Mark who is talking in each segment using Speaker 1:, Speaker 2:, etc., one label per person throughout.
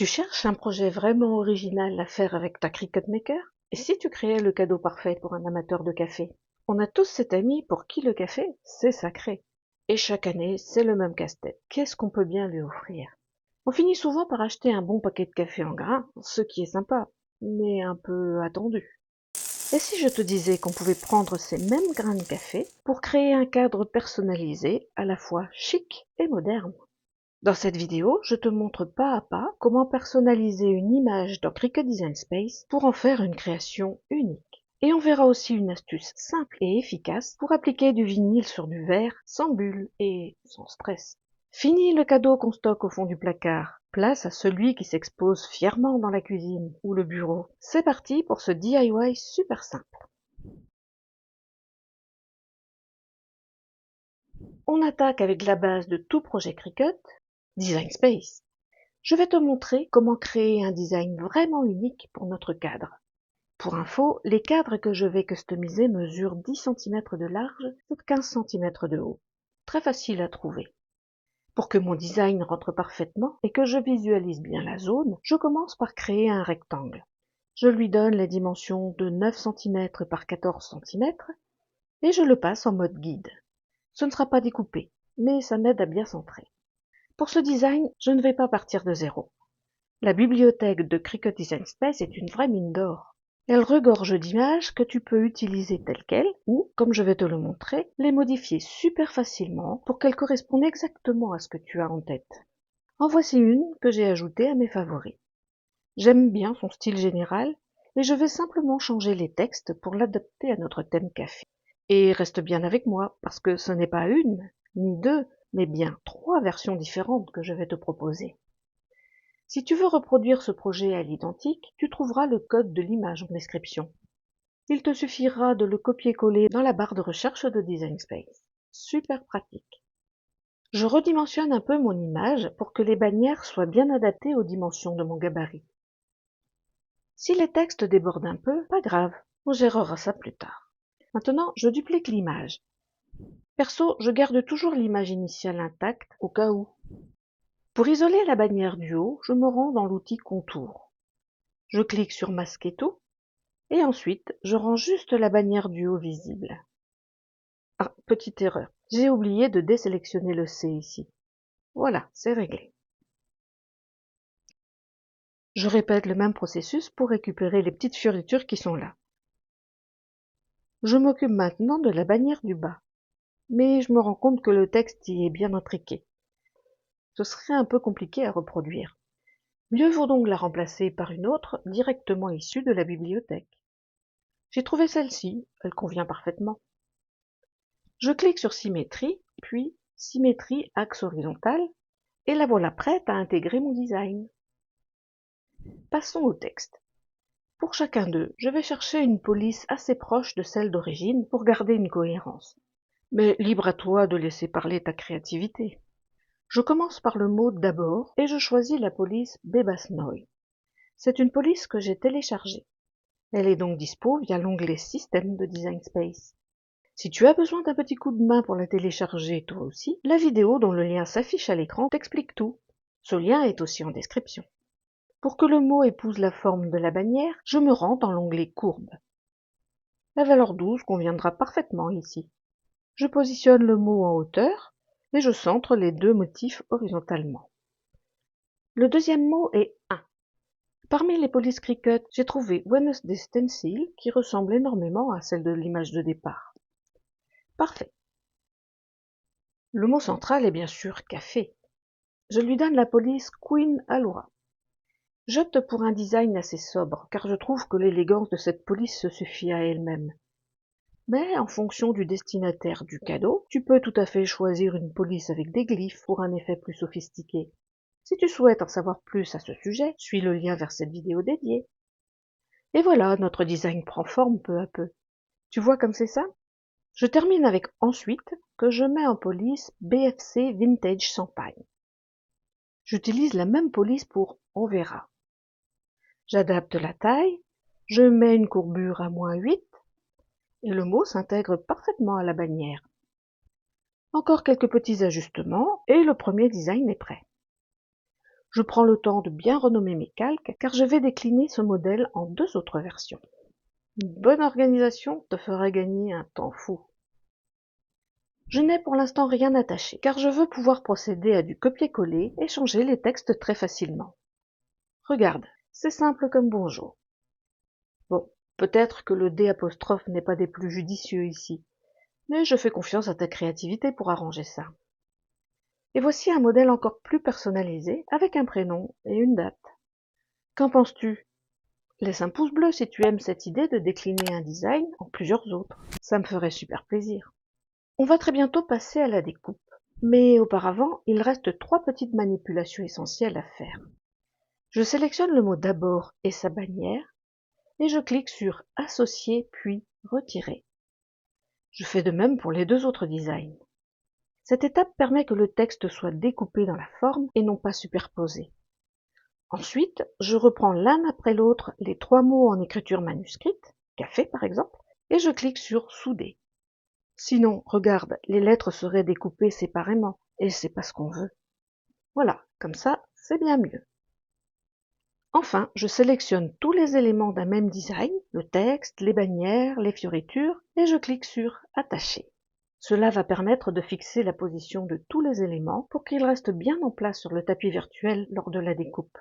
Speaker 1: Tu cherches un projet vraiment original à faire avec ta Cricut Maker? Et si tu créais le cadeau parfait pour un amateur de café? On a tous cet ami pour qui le café, c'est sacré. Et chaque année, c'est le même casse-tête. Qu'est-ce qu'on peut bien lui offrir? On finit souvent par acheter un bon paquet de café en grains, ce qui est sympa, mais un peu attendu. Et si je te disais qu'on pouvait prendre ces mêmes grains de café pour créer un cadre personnalisé, à la fois chic et moderne? Dans cette vidéo, je te montre pas à pas comment personnaliser une image dans Cricut Design Space pour en faire une création unique. Et on verra aussi une astuce simple et efficace pour appliquer du vinyle sur du verre sans bulle et sans stress. Fini le cadeau qu'on stocke au fond du placard. Place à celui qui s'expose fièrement dans la cuisine ou le bureau. C'est parti pour ce DIY super simple. On attaque avec la base de tout projet Cricut, Design Space. Je vais te montrer comment créer un design vraiment unique pour notre cadre. Pour info, les cadres que je vais customiser mesurent 10 cm de large et 15 cm de haut. Très facile à trouver. Pour que mon design rentre parfaitement et que je visualise bien la zone, je commence par créer un rectangle. Je lui donne les dimensions de 9 cm par 14 cm et je le passe en mode guide. Ce ne sera pas découpé, mais ça m'aide à bien centrer. Pour ce design, je ne vais pas partir de zéro. La bibliothèque de Cricut Design Space est une vraie mine d'or. Elle regorge d'images que tu peux utiliser telles quelles ou, comme je vais te le montrer, les modifier super facilement pour qu'elles correspondent exactement à ce que tu as en tête. En voici une que j'ai ajoutée à mes favoris. J'aime bien son style général et je vais simplement changer les textes pour l'adapter à notre thème café. Et reste bien avec moi parce que ce n'est pas une, ni deux, mais bien 3 versions différentes que je vais te proposer. Si tu veux reproduire ce projet à l'identique, tu trouveras le code de l'image en description. Il te suffira de le copier-coller dans la barre de recherche de Design Space. Super pratique. Je redimensionne un peu mon image pour que les bannières soient bien adaptées aux dimensions de mon gabarit. Si les textes débordent un peu, pas grave, on gérera ça plus tard. Maintenant, je duplique l'image. Perso, je garde toujours l'image initiale intacte au cas où. Pour isoler la bannière du haut, je me rends dans l'outil Contour. Je clique sur Masquer tout, et ensuite, je rends juste la bannière du haut visible. Ah, petite erreur, j'ai oublié de désélectionner le C ici. Voilà, c'est réglé. Je répète le même processus pour récupérer les petites fioritures qui sont là. Je m'occupe maintenant de la bannière du bas, mais je me rends compte que le texte y est bien intriqué. Ce serait un peu compliqué à reproduire. Mieux vaut donc la remplacer par une autre directement issue de la bibliothèque. J'ai trouvé celle-ci, elle convient parfaitement. Je clique sur Symétrie, puis Symétrie axe horizontal, et la voilà prête à intégrer mon design. Passons au texte. Pour chacun d'eux, je vais chercher une police assez proche de celle d'origine pour garder une cohérence. Mais libre à toi de laisser parler ta créativité. Je commence par le mot d'abord et je choisis la police Bebasnoy. C'est une police que j'ai téléchargée. Elle est donc dispo via l'onglet Système de Design Space. Si tu as besoin d'un petit coup de main pour la télécharger toi aussi, la vidéo dont le lien s'affiche à l'écran t'explique tout. Ce lien est aussi en description. Pour que le mot épouse la forme de la bannière, je me rends dans l'onglet Courbe. La valeur 12 conviendra parfaitement ici. Je positionne le mot en hauteur et je centre les deux motifs horizontalement. Le deuxième mot est 1. Parmi les polices Cricut, j'ai trouvé Wednesday Stencil qui ressemble énormément à celle de l'image de départ. Parfait. Le mot central est bien sûr café. Je lui donne la police Queen Allura. J'opte pour un design assez sobre, car je trouve que l'élégance de cette police se suffit à elle-même. Mais en fonction du destinataire du cadeau, tu peux tout à fait choisir une police avec des glyphes pour un effet plus sophistiqué. Si tu souhaites en savoir plus à ce sujet, suis le lien vers cette vidéo dédiée. Et voilà, notre design prend forme peu à peu. Tu vois comme c'est ça? Je termine avec ensuite que je mets en police BFC Vintage Champagne. J'utilise la même police pour On verra. J'adapte la taille, je mets une courbure à -8 et le mot s'intègre parfaitement à la bannière. Encore quelques petits ajustements et le premier design est prêt. Je prends le temps de bien renommer mes calques, car je vais décliner ce modèle en 2 autres versions. Une bonne organisation te fera gagner un temps fou. Je n'ai pour l'instant rien attaché, car je veux pouvoir procéder à du copier-coller et changer les textes très facilement. Regarde, c'est simple comme bonjour. Bon, peut-être que le D apostrophe n'est pas des plus judicieux ici, mais je fais confiance à ta créativité pour arranger ça. Et voici un modèle encore plus personnalisé, avec un prénom et une date. Qu'en penses-tu? Laisse un pouce bleu si tu aimes cette idée de décliner un design en plusieurs autres. Ça me ferait super plaisir. On va très bientôt passer à la découpe. Mais auparavant, il reste 3 petites manipulations essentielles à faire. Je sélectionne le mot d'abord et sa bannière, et je clique sur Associer puis Retirer. Je fais de même pour les 2 autres designs. Cette étape permet que le texte soit découpé dans la forme et non pas superposé. Ensuite, je reprends l'un après l'autre les 3 mots en écriture manuscrite, café par exemple, et je clique sur Souder. Sinon, regarde, les lettres seraient découpées séparément, et c'est pas ce qu'on veut. Voilà, comme ça, c'est bien mieux. Enfin, je sélectionne tous les éléments d'un même design, le texte, les bannières, les fioritures, et je clique sur Attacher. Cela va permettre de fixer la position de tous les éléments pour qu'ils restent bien en place sur le tapis virtuel lors de la découpe.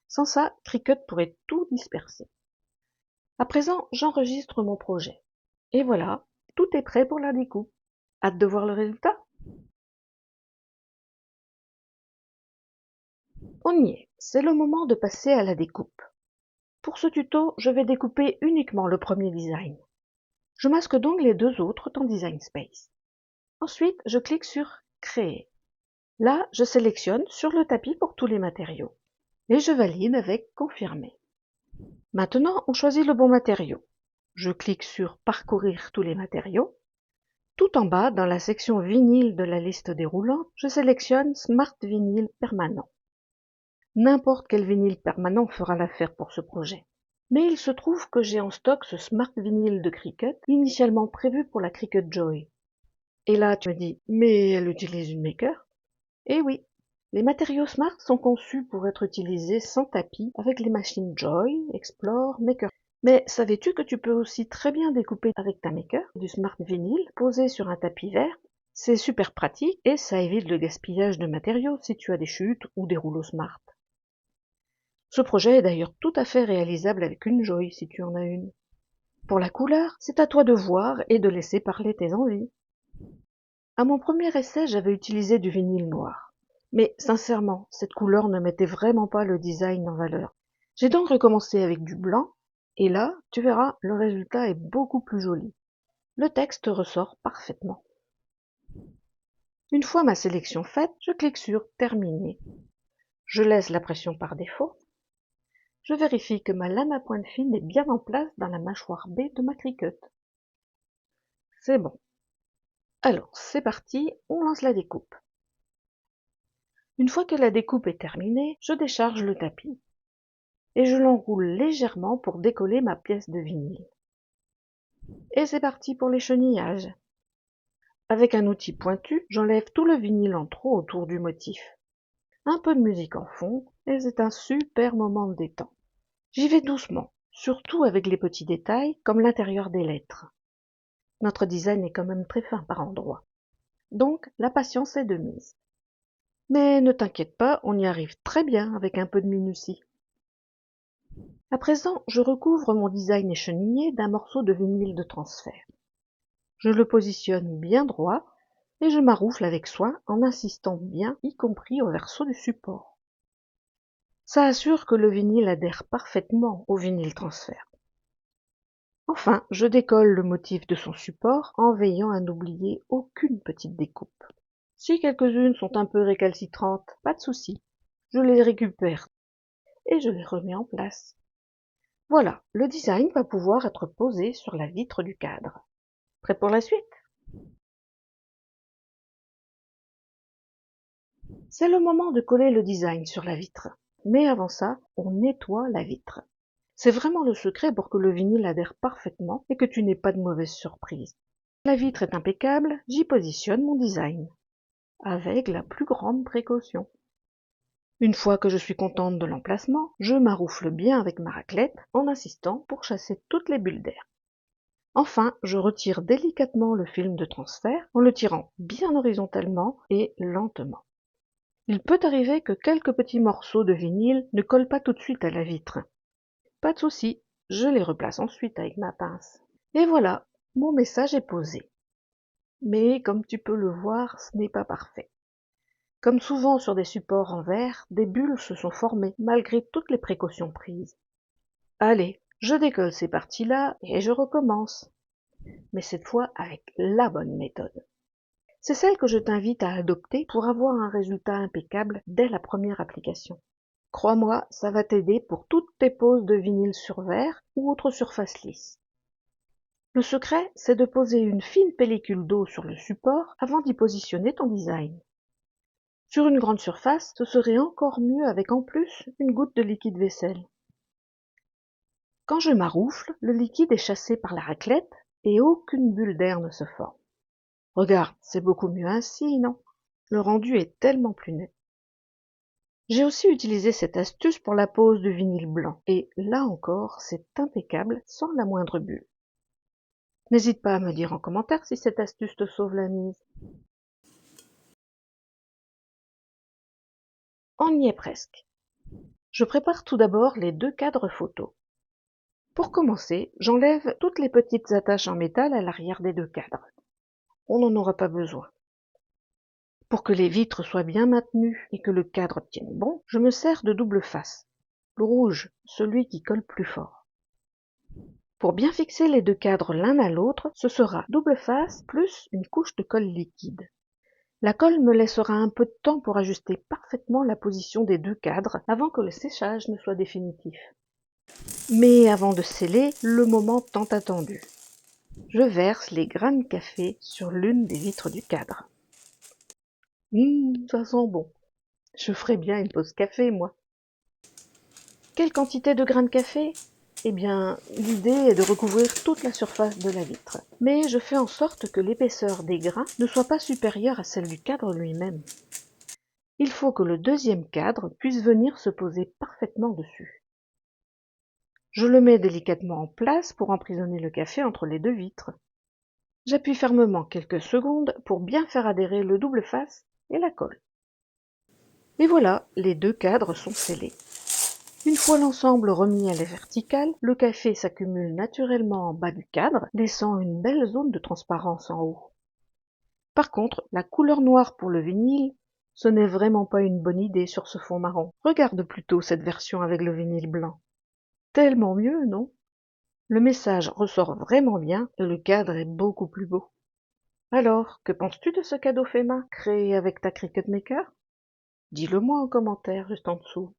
Speaker 1: Sans ça, Cricut pourrait tout disperser. À présent, j'enregistre mon projet. Et voilà, tout est prêt pour la découpe. Hâte de voir le résultat? On y est, c'est le moment de passer à la découpe. Pour ce tuto, je vais découper uniquement le premier design. Je masque donc les 2 autres dans Design Space. Ensuite, je clique sur Créer. Là, je sélectionne sur le tapis pour tous les matériaux. Et je valide avec Confirmer. Maintenant, on choisit le bon matériau. Je clique sur Parcourir tous les matériaux. Tout en bas, dans la section vinyle de la liste déroulante, je sélectionne Smart Vinyl Permanent. N'importe quel vinyle permanent fera l'affaire pour ce projet. Mais il se trouve que j'ai en stock ce Smart Vinyl de Cricut, initialement prévu pour la Cricut Joy. Et là, tu me dis, mais elle utilise une Maker? Eh oui, les matériaux Smart sont conçus pour être utilisés sans tapis avec les machines Joy, Explore, Maker. Mais savais-tu que tu peux aussi très bien découper avec ta Maker du Smart Vinyl posé sur un tapis vert? C'est super pratique et ça évite le gaspillage de matériaux si tu as des chutes ou des rouleaux Smart. Ce projet est d'ailleurs tout à fait réalisable avec une Joy si tu en as une. Pour la couleur, c'est à toi de voir et de laisser parler tes envies. À mon premier essai, j'avais utilisé du vinyle noir. Mais sincèrement, cette couleur ne mettait vraiment pas le design en valeur. J'ai donc recommencé avec du blanc, et là, tu verras, le résultat est beaucoup plus joli. Le texte ressort parfaitement. Une fois ma sélection faite, je clique sur Terminer. Je laisse la pression par défaut. Je vérifie que ma lame à pointe fine est bien en place dans la mâchoire B de ma Cricut. C'est bon. Alors, c'est parti, on lance la découpe. Une fois que la découpe est terminée, je décharge le tapis et je l'enroule légèrement pour décoller ma pièce de vinyle. Et c'est parti pour l'échenillage. Avec un outil pointu, j'enlève tout le vinyle en trop autour du motif. Un peu de musique en fond et c'est un super moment de détente. J'y vais doucement, surtout avec les petits détails comme l'intérieur des lettres. Notre design est quand même très fin par endroits. Donc la patience est de mise. Mais ne t'inquiète pas, on y arrive très bien avec un peu de minutie. À présent, je recouvre mon design échenillé d'un morceau de vinyle de transfert. Je le positionne bien droit et je maroufle avec soin en insistant bien, y compris au verso du support. Ça assure que le vinyle adhère parfaitement au vinyle transfert. Enfin, je décolle le motif de son support en veillant à n'oublier aucune petite découpe. Si quelques-unes sont un peu récalcitrantes, pas de souci, je les récupère et je les remets en place. Voilà, le design va pouvoir être posé sur la vitre du cadre. Prêt pour la suite? C'est le moment de coller le design sur la vitre. Mais avant ça, on nettoie la vitre. C'est vraiment le secret pour que le vinyle adhère parfaitement et que tu n'aies pas de mauvaise surprise. La vitre est impeccable, j'y positionne mon design. Avec la plus grande précaution. Une fois que je suis contente de l'emplacement, je maroufle bien avec ma raclette en insistant pour chasser toutes les bulles d'air. Enfin, je retire délicatement le film de transfert en le tirant bien horizontalement et lentement. Il peut arriver que quelques petits morceaux de vinyle ne collent pas tout de suite à la vitre. Pas de souci, je les replace ensuite avec ma pince. Et voilà, mon message est posé. Mais comme tu peux le voir, ce n'est pas parfait. Comme souvent sur des supports en verre, des bulles se sont formées malgré toutes les précautions prises. Allez, je décolle ces parties-là et je recommence. Mais cette fois avec la bonne méthode. C'est celle que je t'invite à adopter pour avoir un résultat impeccable dès la première application. Crois-moi, ça va t'aider pour toutes tes poses de vinyle sur verre ou autre surface lisse. Le secret, c'est de poser une fine pellicule d'eau sur le support avant d'y positionner ton design. Sur une grande surface, ce serait encore mieux avec en plus une goutte de liquide vaisselle. Quand je maroufle, le liquide est chassé par la raclette et aucune bulle d'air ne se forme. Regarde, c'est beaucoup mieux ainsi, non? Le rendu est tellement plus net. J'ai aussi utilisé cette astuce pour la pose du vinyle blanc, et là encore, c'est impeccable sans la moindre bulle. N'hésite pas à me dire en commentaire si cette astuce te sauve la mise. On y est presque. Je prépare tout d'abord les deux cadres photos. Pour commencer, j'enlève toutes les petites attaches en métal à l'arrière des deux cadres. On n'en aura pas besoin. Pour que les vitres soient bien maintenues et que le cadre tienne bon, je me sers de double face. Le rouge, celui qui colle plus fort. Pour bien fixer les deux cadres l'un à l'autre, ce sera double face plus une couche de colle liquide. La colle me laissera un peu de temps pour ajuster parfaitement la position des deux cadres avant que le séchage ne soit définitif. Mais avant de sceller, le moment tant attendu. Je verse les grains de café sur l'une des vitres du cadre. Ça sent bon. Je ferai bien une pause café, moi. Quelle quantité de grains de café? Eh bien, l'idée est de recouvrir toute la surface de la vitre. Mais je fais en sorte que l'épaisseur des grains ne soit pas supérieure à celle du cadre lui-même. Il faut que le deuxième cadre puisse venir se poser parfaitement dessus. Je le mets délicatement en place pour emprisonner le café entre les deux vitres. J'appuie fermement quelques secondes pour bien faire adhérer le double face et la colle. Et voilà, les deux cadres sont scellés. Une fois l'ensemble remis à la verticale, le café s'accumule naturellement en bas du cadre, laissant une belle zone de transparence en haut. Par contre, la couleur noire pour le vinyle, ce n'est vraiment pas une bonne idée sur ce fond marron. Regarde plutôt cette version avec le vinyle blanc. Tellement mieux, non? Le message ressort vraiment bien et le cadre est beaucoup plus beau. Alors, que penses-tu de ce cadeau fait main créé avec ta Cricut Maker? Dis-le moi en commentaire juste en dessous.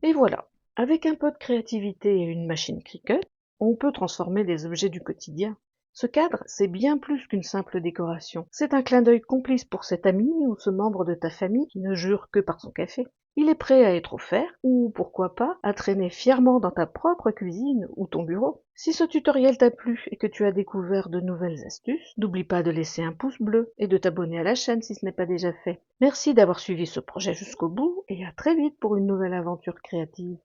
Speaker 1: Et voilà, avec un peu de créativité et une machine Cricut, on peut transformer des objets du quotidien. Ce cadre, c'est bien plus qu'une simple décoration. C'est un clin d'œil complice pour cet ami ou ce membre de ta famille qui ne jure que par son café. Il est prêt à être offert, ou pourquoi pas, à traîner fièrement dans ta propre cuisine ou ton bureau. Si ce tutoriel t'a plu et que tu as découvert de nouvelles astuces, n'oublie pas de laisser un pouce bleu et de t'abonner à la chaîne si ce n'est pas déjà fait. Merci d'avoir suivi ce projet jusqu'au bout et à très vite pour une nouvelle aventure créative.